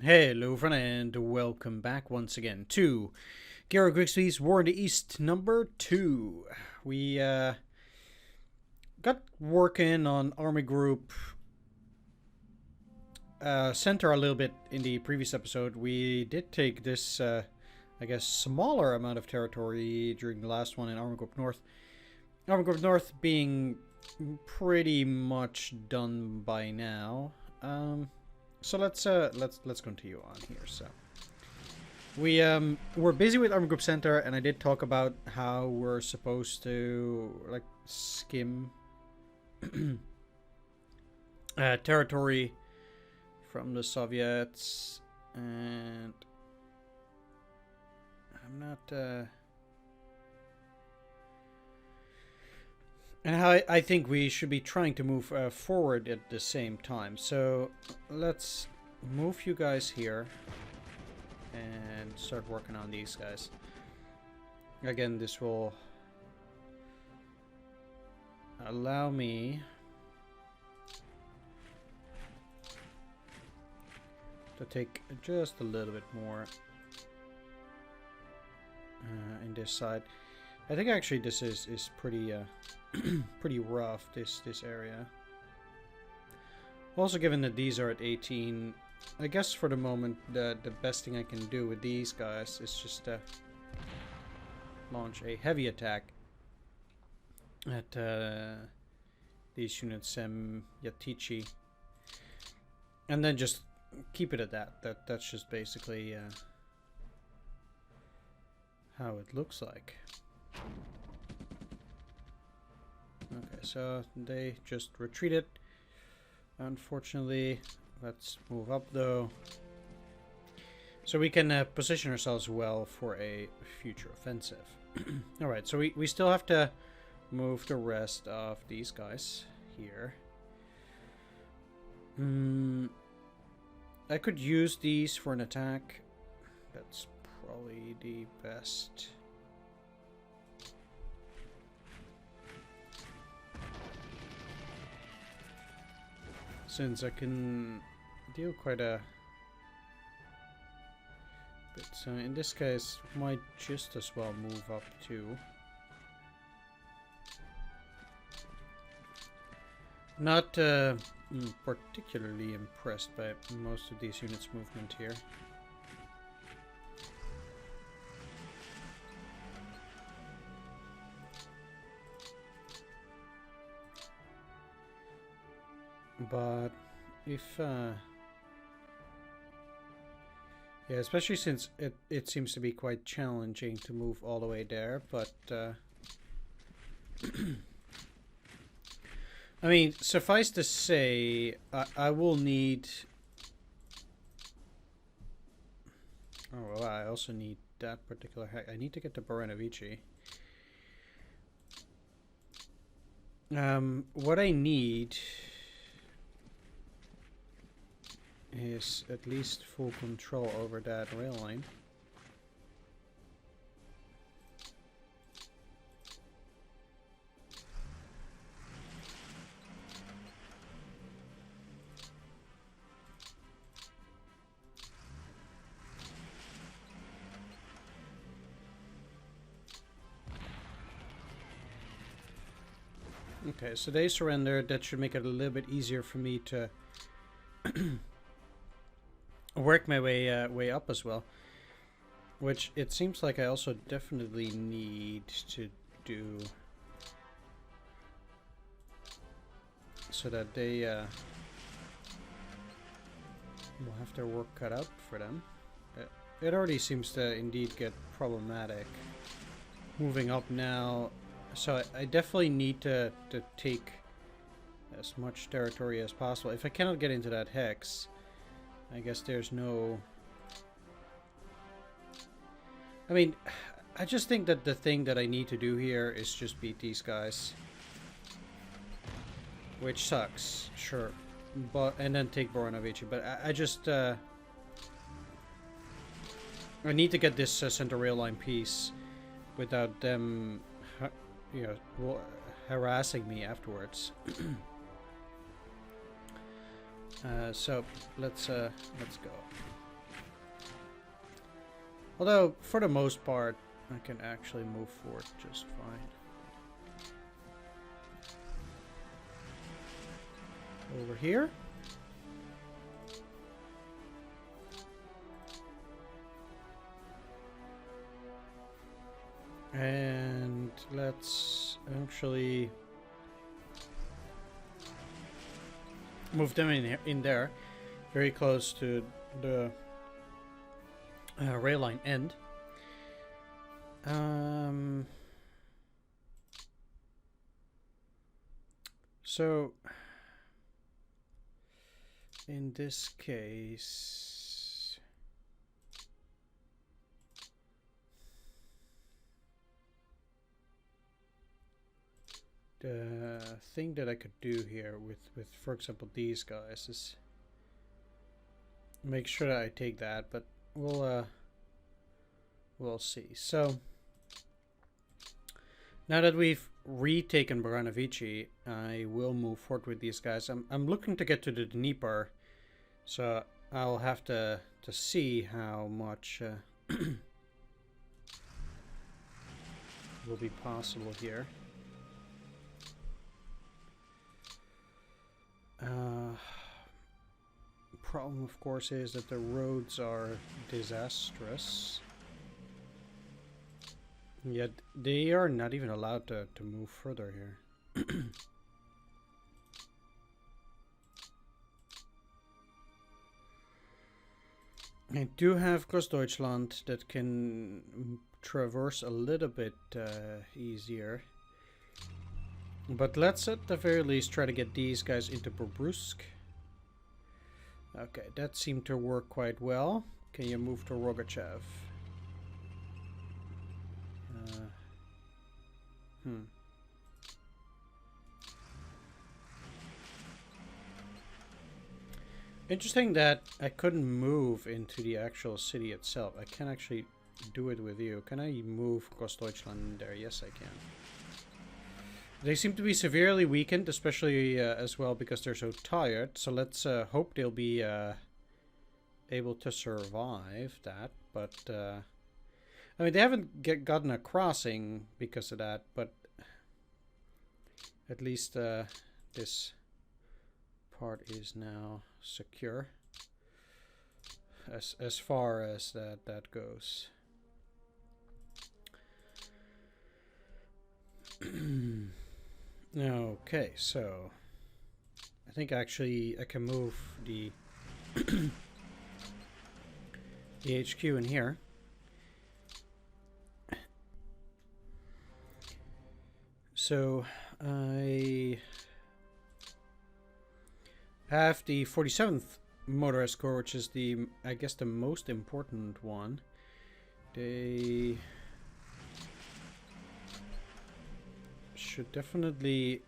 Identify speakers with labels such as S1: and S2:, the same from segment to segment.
S1: Hello, friend, and welcome back once again to Gary Grigsby's War in the East number 2. We got working on Army Group Center a little bit in the previous episode. We did take this, I guess, smaller amount of territory during the last one in Army Group North. Army Group North being pretty much done by now. So let's continue on here. So we're busy with Army Group Center, and I did talk about how we're supposed to like skim territory from the Soviets, and I'm not and how I think we should be trying to move forward at the same time. So let's move you guys here and start working on these guys. Again, this will allow me to take just a little bit more in this side. I think actually this is pretty pretty rough, this area. Also, given that these are at 18, I guess for the moment the best thing I can do with these guys is just launch a heavy attack at these units, Yatichi, and then just keep it at that. That's just basically how it looks like. Okay, so they just retreated. Unfortunately, let's move up though, so we can position ourselves well for a future offensive. Alright, so we still have to move the rest of these guys here. I could use these for an attack. That's probably the best. Since I can deal quite a bit. So in this case, might just as well move up too. Not particularly impressed by most of these units' movement here. But if yeah, especially since it seems to be quite challenging to move all the way there, but I mean, suffice to say, I will need. Oh well, I also need that particular hack. I need to get to Baranovici. What I need is at least full control over that rail line. Okay, so they surrendered. That should make it a little bit easier for me to work my way up as well, which it seems like I also definitely need to do, so that they will have their work cut out for them. It already seems to indeed get problematic moving up now, so I definitely need to take as much territory as possible. If I cannot get into that hex, I guess there's no... I mean, I just think that the thing that I need to do here is just beat these guys. Which sucks, sure. And then take Baranovici. But I just... I need to get this center rail line piece without them, you know, harassing me afterwards.
S2: So let's go.
S1: Although, for the most part, I can actually move forward just fine. Over here. And let's actually move them in there, very close to the rail line end. So in this case, the thing that I could do here with for example these guys is make sure that I take that, but we'll see. So now that we've retaken Baranovici, I will move forward with these guys. I'm looking to get to the Dnieper, so I'll have to see how much will be possible here. Problem, of course, is that the roads are disastrous. Yet they are not even allowed to move further here. I do have Großdeutschland that can traverse a little bit easier. But let's at the very least try to get these guys into Bobrusk. Okay, that seemed to work quite well. Can you move to Rogachev? Interesting that I couldn't move into the actual city itself. I can actually do it with you. Can I move Großdeutschland in there? Yes, I can. They seem to be severely weakened, especially as well because they're so tired. So let's hope they'll be able to survive that. But I mean, they haven't gotten a crossing because of that. But at least this part is now secure as far as that goes. Okay, so I think actually I can move the the HQ in here. So I have the 47th Motorized Corps, which is the, I guess, the most important one. They should definitely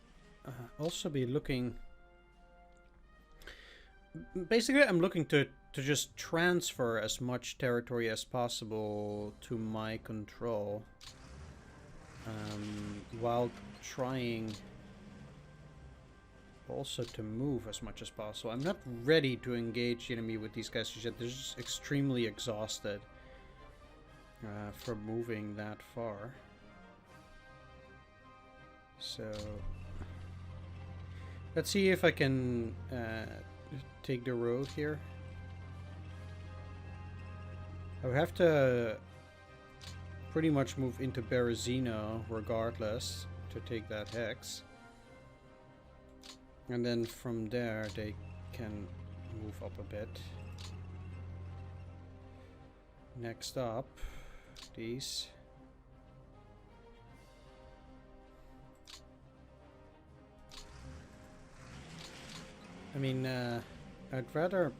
S1: also be looking. Basically, I'm looking to just transfer as much territory as possible to my control, while trying also to move as much as possible. I'm not ready to engage the enemy with these guys yet. They're just extremely exhausted for moving that far. So let's see if I can take the road here. I would have to pretty much move into Berezino regardless to take that hex. And then from there they can move up a bit. Next up, these. I mean, I'd rather,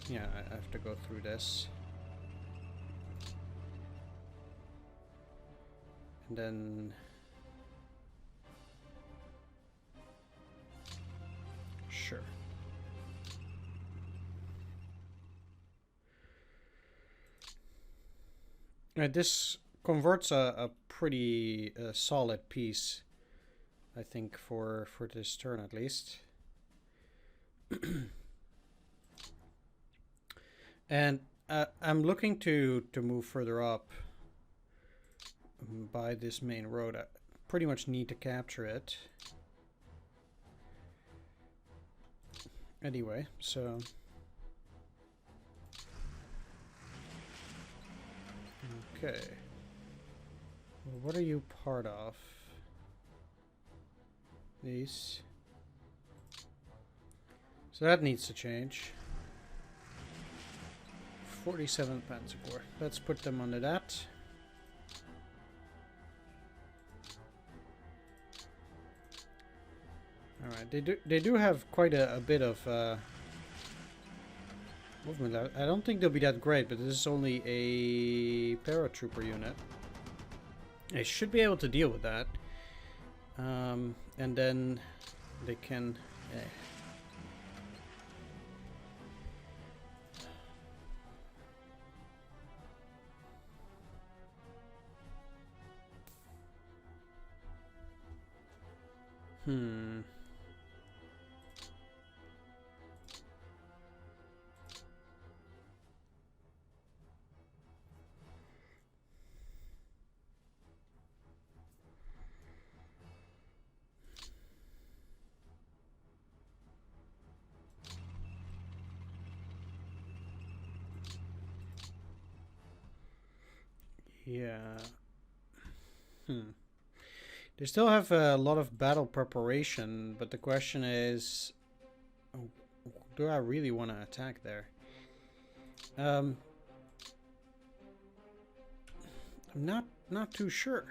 S1: yeah, I have to go through this. And then sure. This converts a pretty solid piece, I think, for this turn at least. And I'm looking to move further up by this main road. I pretty much need to capture it. Anyway, so... Okay. Well, what are you part of? These. So that needs to change. 47 Panzer Corps. Let's put them under that. Alright, they do have quite a bit of movement. I don't think they'll be that great, but this is only a paratrooper unit. They should be able to deal with that. And then they can... Yeah. They still have a lot of battle preparation, but the question is, do I really want to attack there? I'm not too sure.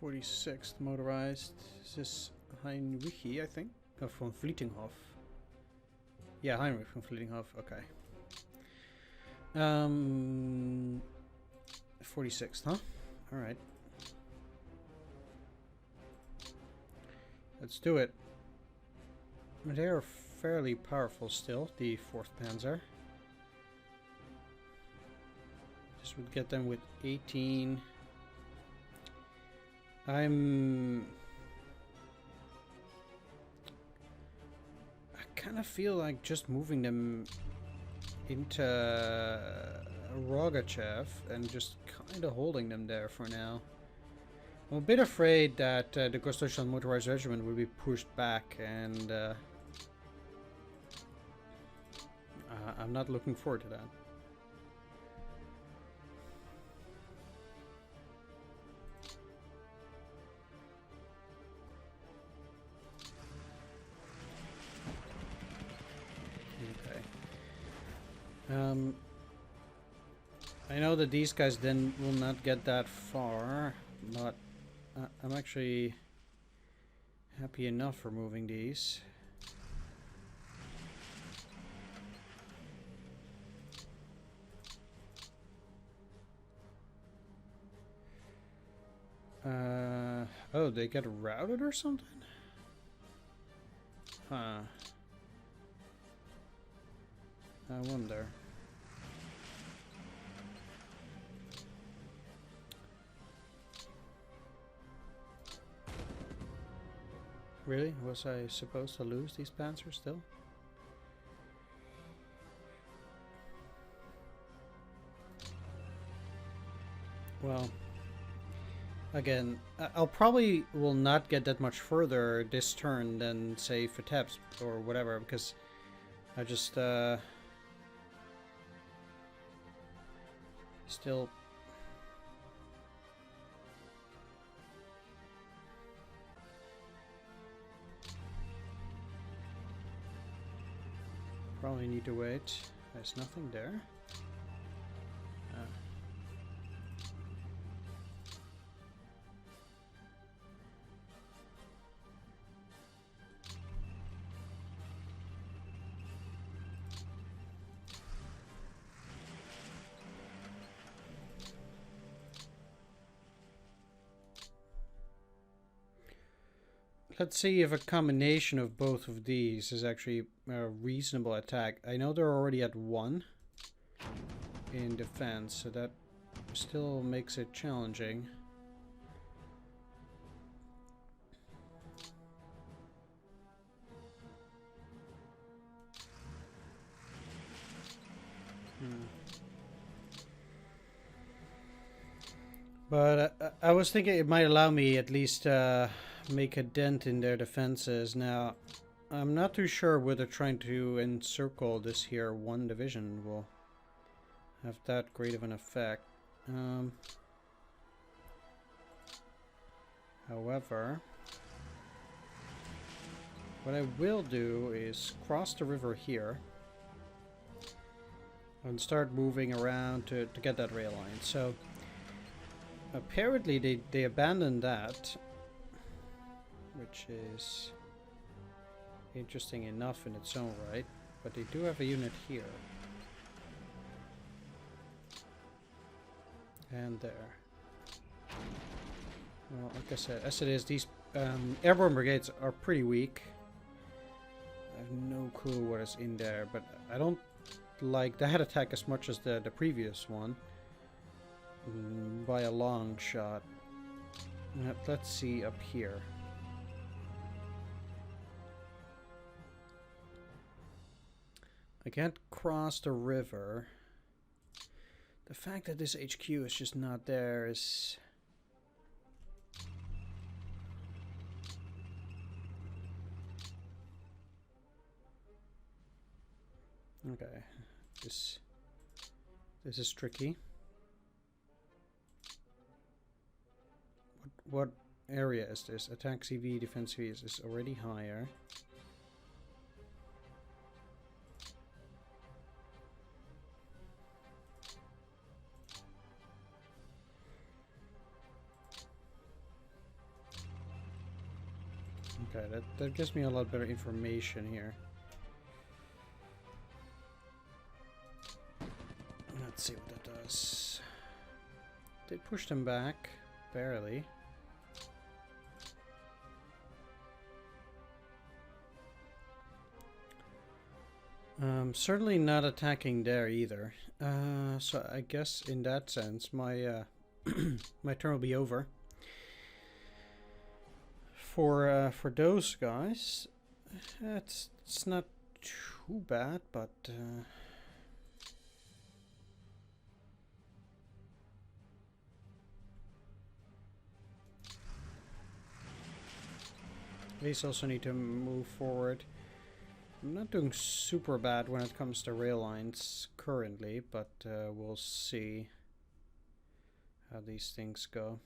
S1: '46th motorized. Is this Heinrich, I think? Oh, from Vlietinghof. Yeah, Heinrich from Vlietinghof. Okay. 46th, huh? All right. Let's do it. They are fairly powerful still, the 4th Panzer. This would get them with 18. I kind of feel like just moving them into Rogachev and just kind of holding them there for now. I'm a bit afraid that the Gostoshan Motorized Regiment will be pushed back, and I'm not looking forward to that. I know that these guys then will not get that far, but I'm actually happy enough removing these. Oh, they get routed or something? Huh. I wonder. Really? Was I supposed to lose these Panzers still? Well, again, I'll probably will not get that much further this turn than, say, Vitebsk or whatever, because I just still... Probably need to wait. There's nothing there. Let's see if a combination of both of these is actually a reasonable attack. I know they're already at 1 in defense, so that still makes it challenging. But I was thinking it might allow me at least make a dent in their defenses. Now, I'm not too sure whether trying to encircle this here one division will have that great of an effect. However, what I will do is cross the river here and start moving around to get that rail line. So apparently they abandoned that, which is interesting enough in its own right, but they do have a unit here and there. Well, like I said, as it is, these airborne brigades are pretty weak. I have no clue what is in there, but I don't like that attack as much as the previous one. By a long shot. Let's see up here. I can't cross the river. The fact that this HQ is just not there is... Okay, this is tricky. What area is this? Attack CV, defense CV is already higher. Okay, that gives me a lot better information here. Let's see what that does. They pushed him back, barely. Certainly not attacking there either. So I guess in that sense, my my turn will be over. For those guys, it's not too bad, but. These also need to move forward. I'm not doing super bad when it comes to rail lines currently, but we'll see how these things go.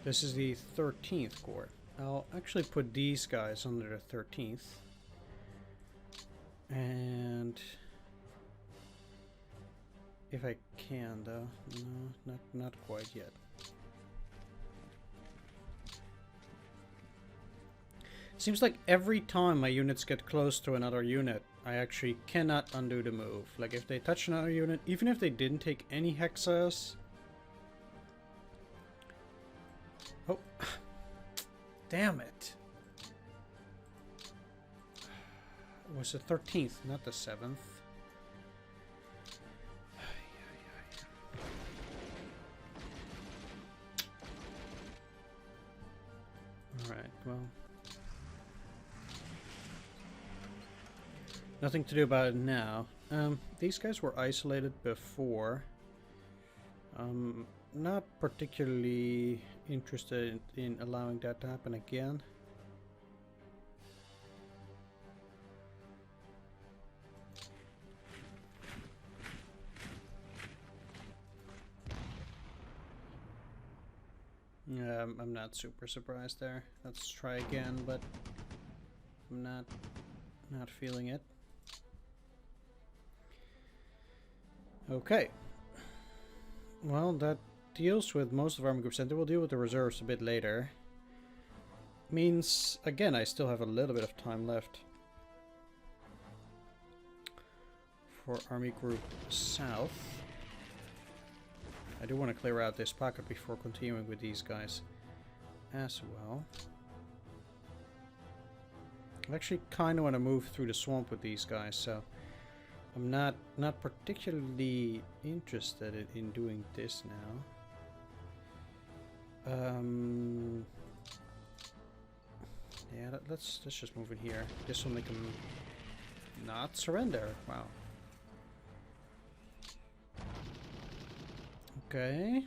S1: This is the 13th Corps. I'll actually put these guys under the 13th. And... if I can, though. No, not quite yet. Seems like every time my units get close to another unit, I actually cannot undo the move. Like, if they touch another unit, even if they didn't take any hexas... Oh. Damn it. It was the 13th, not the 7th. Alright, well. Nothing to do about it now. These guys were isolated before. Not particularly interested in allowing that to happen again. I'm not super surprised there. Let's try again, but I'm not feeling it. Okay. Well, that deals with most of Army Group Center. We'll deal with the reserves a bit later. Means, again, I still have a little bit of time left for Army Group South. I do want to clear out this pocket before continuing with these guys as well. I actually kind of want to move through the swamp with these guys, so I'm not particularly interested in doing this now. Yeah, let's just move in here. This will make them not surrender. Wow. Okay.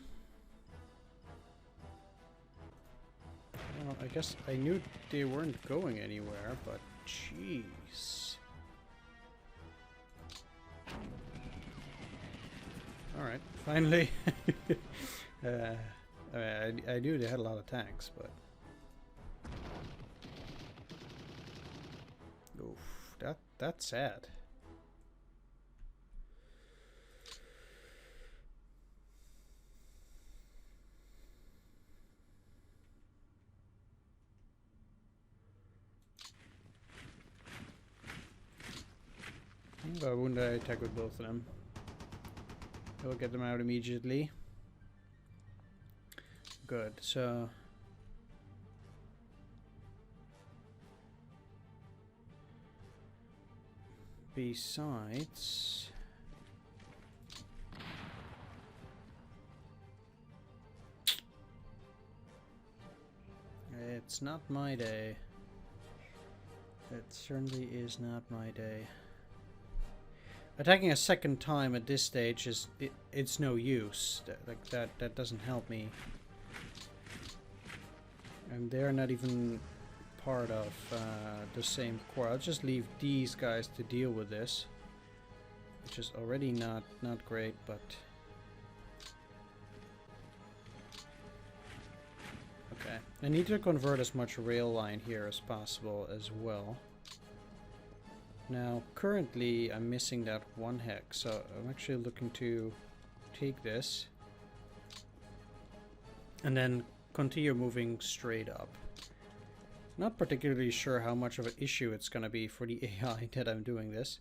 S1: Well, I guess I knew they weren't going anywhere, but jeez. Alright, finally. I knew they had a lot of tanks, but... Oof, that's sad. But wouldn't I attack with both of them? We'll get them out immediately. Good, so... Besides... It's not my day. It certainly is not my day. Attacking a second time at this stage is it's no use. That doesn't help me. And they're not even part of the same core. I'll just leave these guys to deal with this, which is already not great, but okay. I need to convert as much rail line here as possible as well. Now, currently, I'm missing that one hex, so I'm actually looking to take this and then continue moving straight up. Not particularly sure how much of an issue it's going to be for the AI that I'm doing this,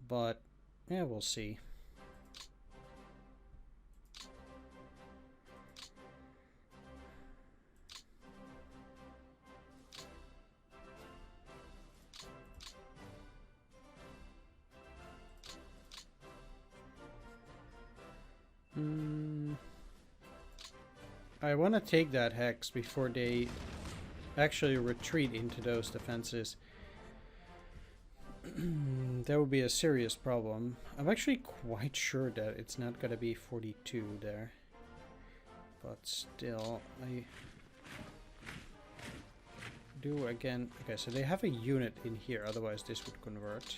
S1: but yeah, we'll see. I want to take that hex before they actually retreat into those defenses. That would be a serious problem. I'm actually quite sure that it's not going to be 42 there. But still, I do again. Okay, so they have a unit in here, otherwise this would convert.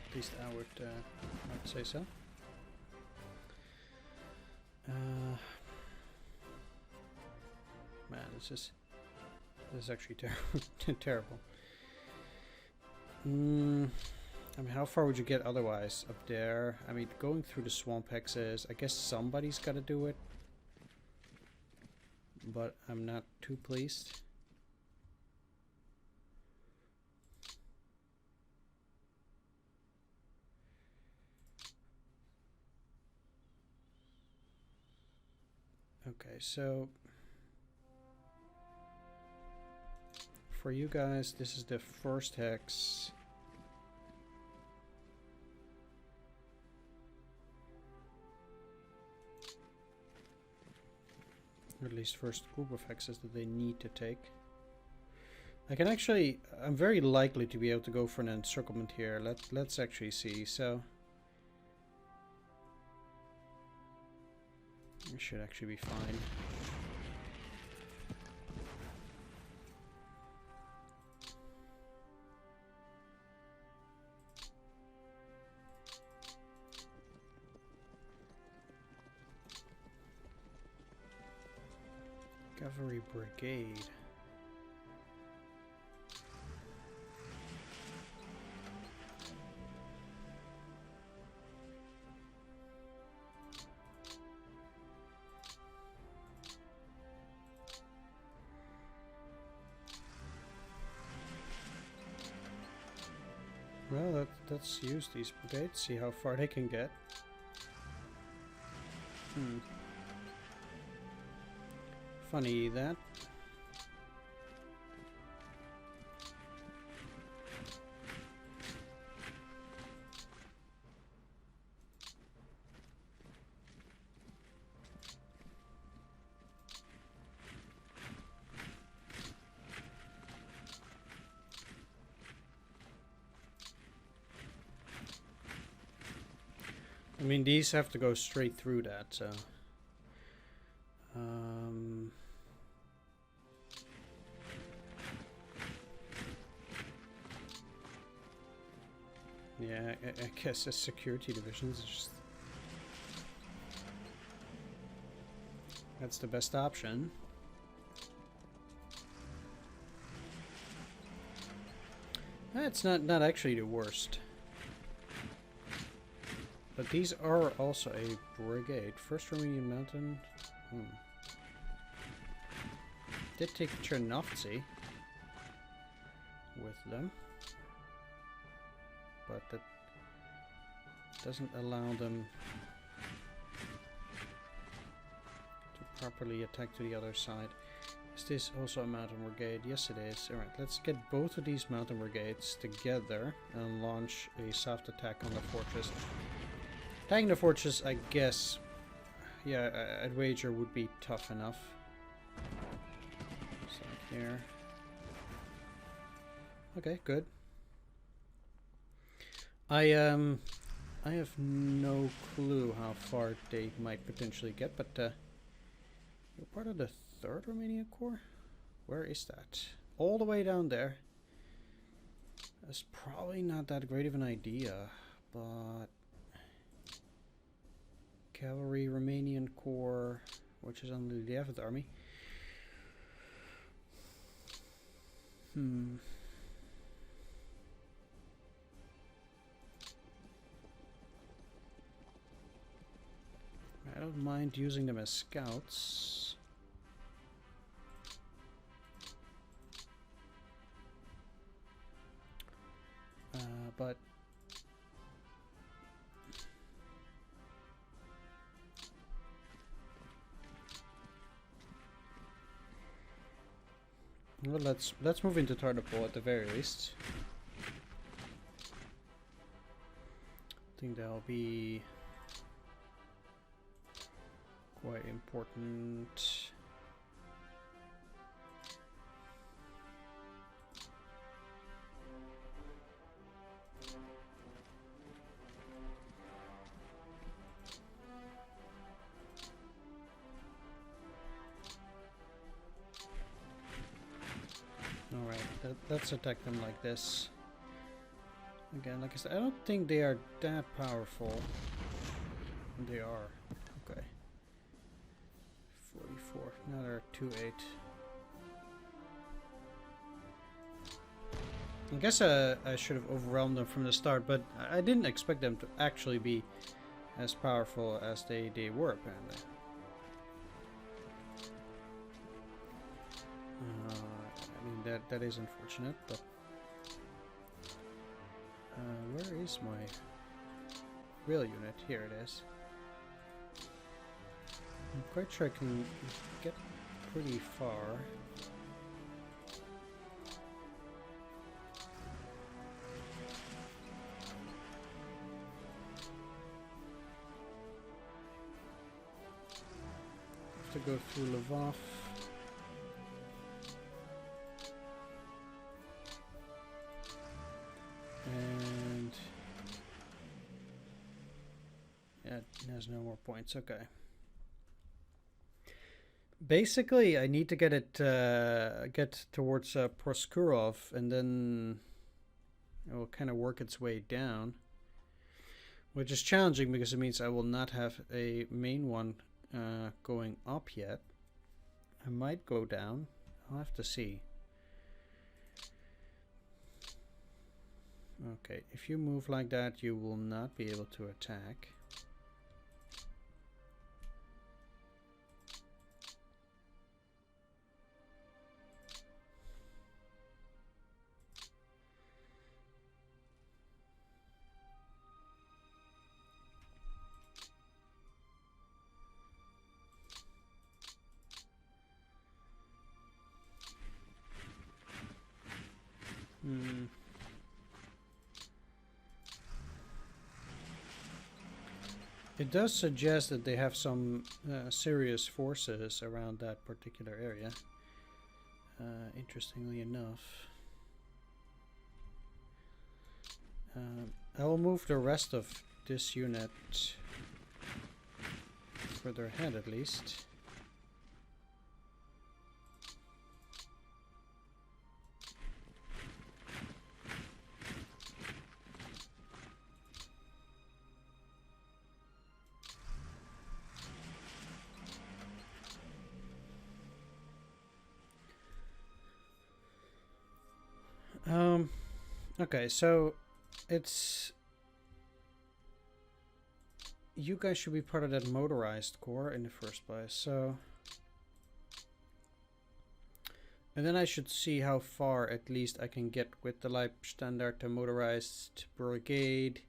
S1: At least I would say so. Man, this is actually terrible. I mean, how far would you get otherwise up there? I mean, going through the swamp hexes, I guess somebody's got to do it, but I'm not too pleased. Okay, so for you guys, this is the first hex. Or at least first group of hexes that they need to take. I can actually, I'm very likely to be able to go for an encirclement here. Let's actually see. So it should actually be fine. Cavalry Brigade. Well, let's use these brigades, see how far they can get. Funny that. mean, these have to go straight through that, so... yeah, I guess the security divisions is just... that's the best option. That's not actually the worst. But these are also a brigade. First Romanian Mountain. Did take Chernovtsi with them. But that doesn't allow them to properly attack to the other side. Is this also a mountain brigade? Yes it is. Alright, let's get both of these mountain brigades together and launch a soft attack on the fortress. Attacking the fortress, I guess, yeah, I'd wager would be tough enough. So here. Okay, good. I have no clue how far they might potentially get, but you're part of the 3rd Romanian Corps? Where is that? All the way down there. That's probably not that great of an idea, but Cavalry Romanian Corps, which is under the 11th Army. I don't mind using them as scouts. But well, let's move into Tarnopol at the very least. I think that'll be quite important. Alright, let's attack them like this. Again, like I said, I don't think they are that powerful. They are. Okay. 44. Now they're 2-8. I guess I should have overwhelmed them from the start, but I didn't expect them to actually be as powerful as they were, apparently. I mean, that is unfortunate, but... where is my real unit? Here it is. I'm quite sure I can get pretty far. Have to go through Lvov. And yeah, it has no more points. Okay. Basically, I need to get it get towards Proskurov, and then it will kind of work its way down, which is challenging because it means I will not have a main one going up yet. I might go down. I'll have to see. Okay, if you move like that, you will not be able to attack. It does suggest that they have some serious forces around that particular area, interestingly enough. I will move the rest of this unit further ahead at least. Okay, so it's... You guys should be part of that motorized corps in the first place, so... And then I should see how far at least I can get with the Leibstandard, the motorized brigade,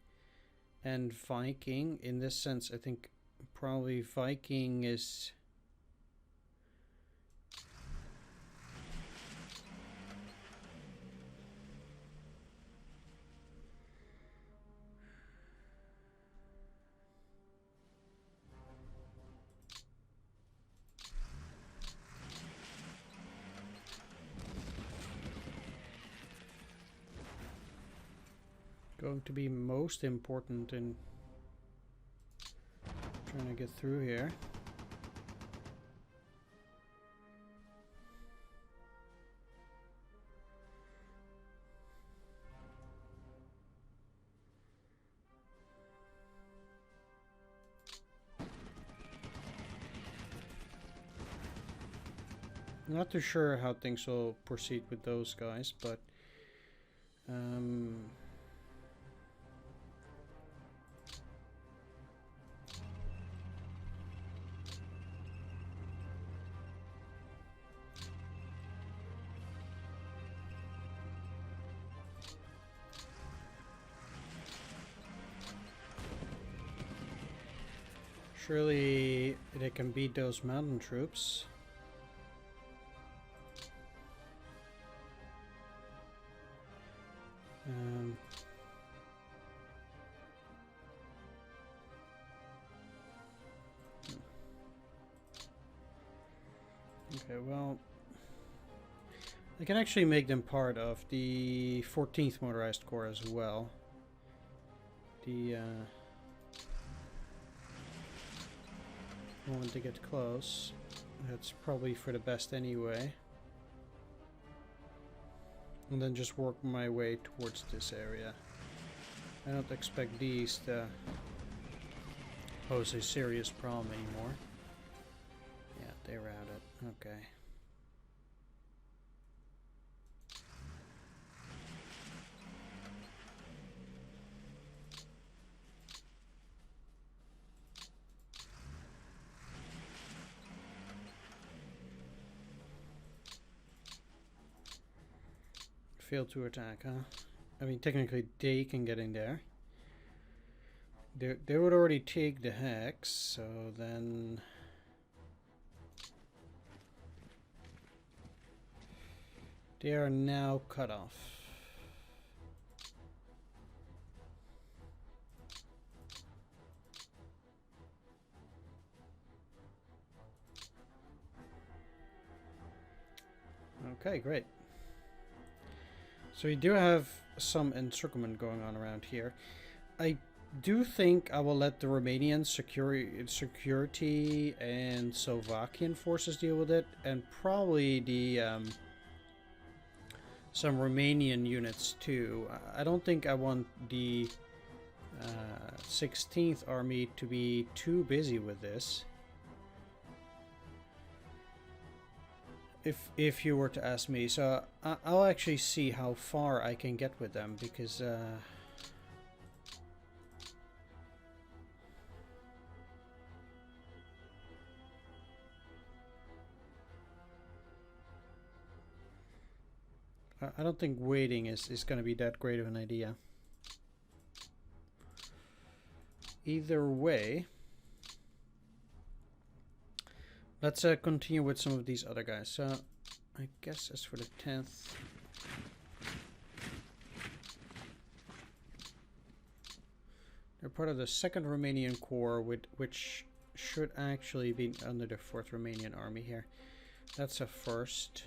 S1: and Viking. In this sense, I think probably Viking is... going to be most important in trying to get through here. Not too sure how things will proceed with those guys, but surely they can beat those mountain troops. Okay, well, I can actually make them part of the 14th Motorized Corps as well. The moment to get close, that's probably for the best anyway. And then just work my way towards this area. I don't expect these to pose a serious problem anymore. Yeah, they route it. Okay. Failed to attack, huh? I mean, technically they can get in there. They would already take the hex, so then... They are now cut off. Okay, great. So we do have some encirclement going on around here. I do think I will let the Romanian security and Slovakian forces deal with it, and probably the some Romanian units too. I don't think I want the 16th Army to be too busy with this. If you were to ask me, so I'll actually see how far I can get with them, because I don't think waiting is going to be that great of an idea. Either way, let's continue with some of these other guys. So I guess as for the 10th, they're part of the 2nd Romanian Corps, which should actually be under the 4th Romanian Army here. That's a first.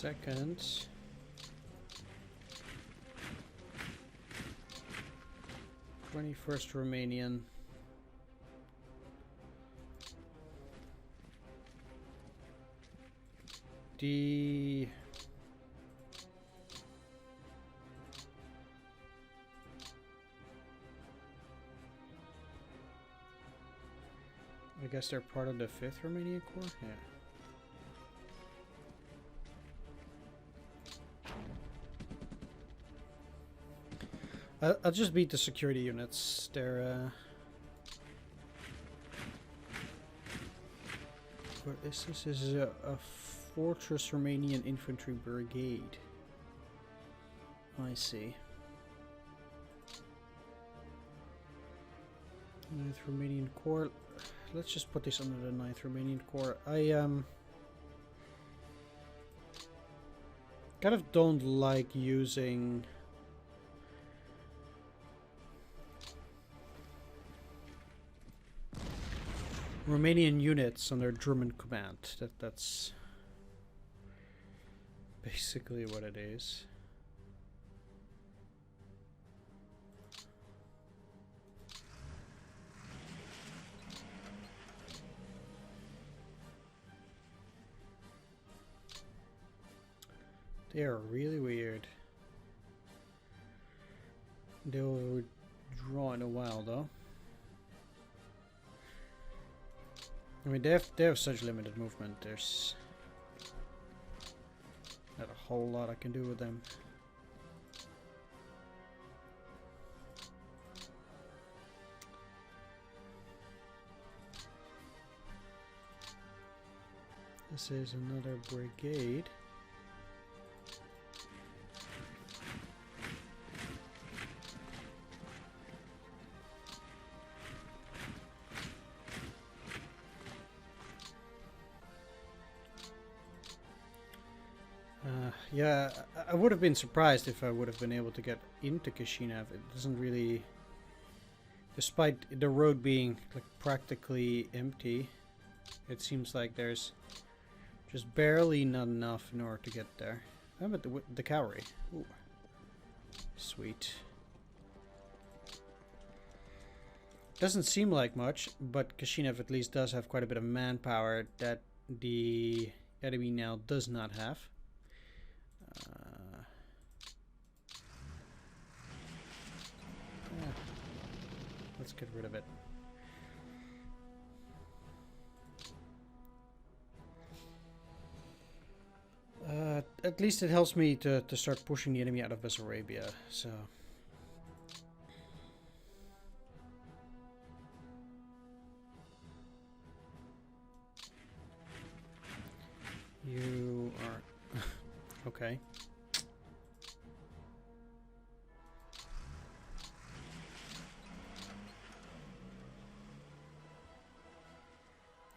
S1: Second. '21st Romanian. I guess they're part of the 5th Romanian Corps? Yeah. I'll just beat the security units. They're, what is this? This is a Fortress Romanian Infantry Brigade. I see. 9th Romanian Corps. Let's just put this under the 9th Romanian Corps. I kind of don't like using Romanian units under German command. That's basically what it is. They are really weird. They'll draw in a while though. I mean, they have such limited movement. There's not a whole lot I can do with them. This is another brigade. Yeah, I would have been surprised if I would have been able to get into Kishinev. It doesn't really, despite the road being like practically empty, it seems like there's just barely not enough in order to get there. How about the cavalry? Ooh. Sweet. Doesn't seem like much, but Kishinev at least does have quite a bit of manpower that the enemy now does not have. Let's get rid of it. At least it helps me to start pushing the enemy out of Bessarabia, so... You are... okay.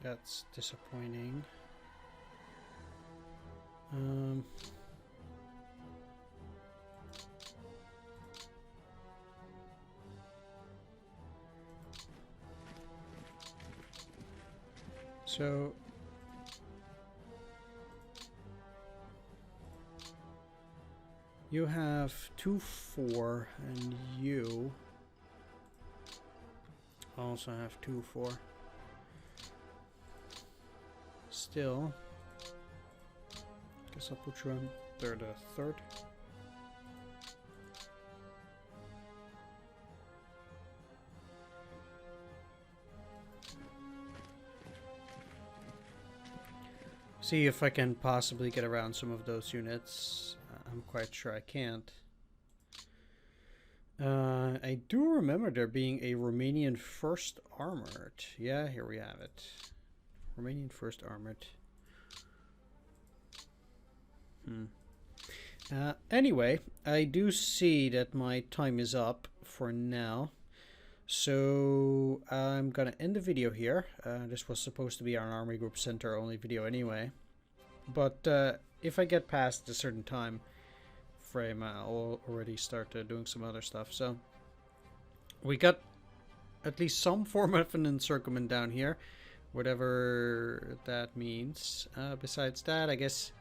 S1: That's disappointing. So you have 2-4 and you also have 2-4. Still, guess I'll put you on third. See if I can possibly get around some of those units. I'm quite sure I can't. I do remember there being a Romanian 1st Armored. Yeah, here we have it. Romanian 1st Armored. Anyway, I do see that my time is up for now. So I'm gonna end the video here. This was supposed to be our Army Group Center only video anyway. But if I get past a certain time frame, I'll already start doing some other stuff. So we got at least some form of an encirclement down here. Whatever that means. Besides that, I guess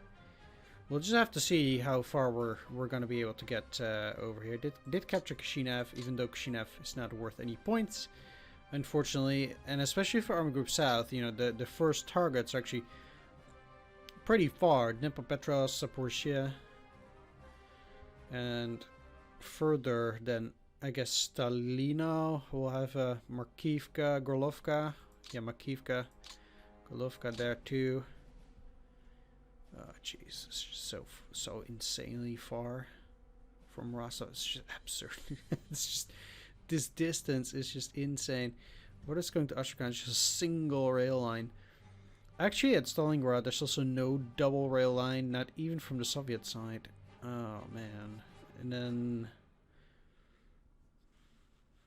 S1: We'll just have to see how far we're gonna be able to get over here. Did capture Kishinev, even though Kishinev is not worth any points, unfortunately, and especially for Army Group South. You know, the first targets are actually pretty far. Dnipropetrovsk, Zaporizhia, and further than, I guess, Stalino. We'll have Markivka, Gorlovka. Yeah, Markivka, Gorlovka there too. Oh jeez, it's just so insanely far from Rostov. It's just absurd. It's just, this distance is just insane. What is going to Astrakhan is just a single rail line. Actually, at Stalingrad, there's also no double rail line, not even from the Soviet side. Oh man. And then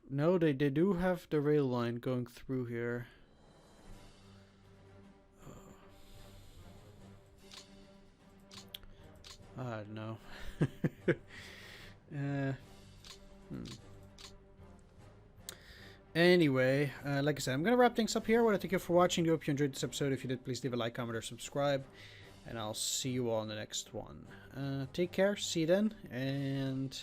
S1: no, they do have the rail line going through here. I don't know. Anyway, like I said, I'm going to wrap things up here. I want to thank you for watching. I hope you enjoyed this episode. If you did, please leave a like, comment, or subscribe. And I'll see you all in the next one. Take care. See you then. And